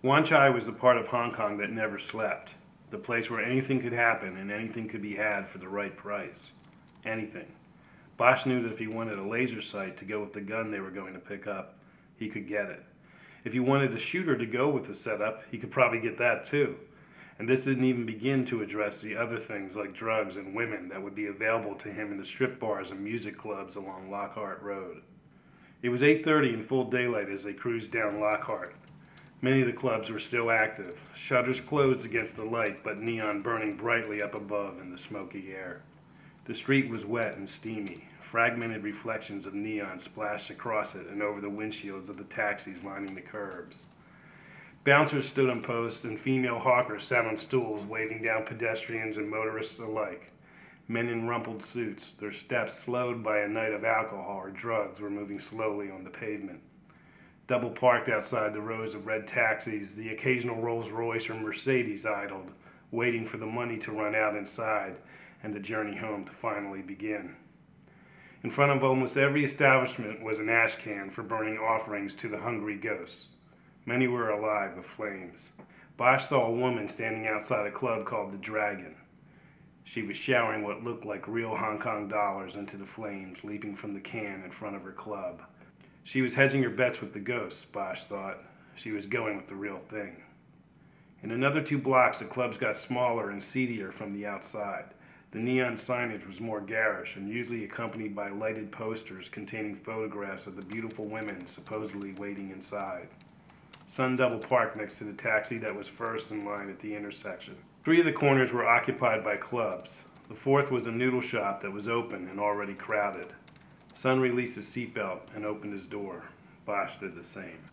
Wan Chai was the part of Hong Kong that never slept. The place where anything could happen and anything could be had for the right price. Anything. Bosch knew that if he wanted a laser sight to go with the gun they were going to pick up, he could get it. If he wanted a shooter to go with the setup, he could probably get that too. And this didn't even begin to address the other things like drugs and women that would be available to him in the strip bars and music clubs along Lockhart Road. It was 8:30 in full daylight as they cruised down Lockhart. Many of the clubs were still active, shutters closed against the light but neon burning brightly up above in the smoky air. The street was wet and steamy. Fragmented reflections of neon splashed across it and over the windshields of the taxis lining the curbs. Bouncers stood on posts and female hawkers sat on stools waving down pedestrians and motorists alike. Men in rumpled suits, their steps slowed by a night of alcohol or drugs, were moving slowly on the pavement. Double parked outside the rows of red taxis, the occasional Rolls Royce or Mercedes idled, waiting for the money to run out inside and the journey home to finally begin. In front of almost every establishment was an ash can for burning offerings to the hungry ghosts. Many were alive with flames. Bosch saw a woman standing outside a club called the Dragon. She was showering what looked like real Hong Kong dollars into the flames leaping from the can in front of her club. She was hedging her bets with the ghosts, Bosch thought. She was going with the real thing. In another 2 blocks, the clubs got smaller and seedier from the outside. The neon signage was more garish and usually accompanied by lighted posters containing photographs of the beautiful women supposedly waiting inside. Sun double parked next to the taxi that was first in line at the intersection. 3 of the corners were occupied by clubs. The 4th was a noodle shop that was open and already crowded. Sun released his seatbelt and opened his door. Bosch did the same.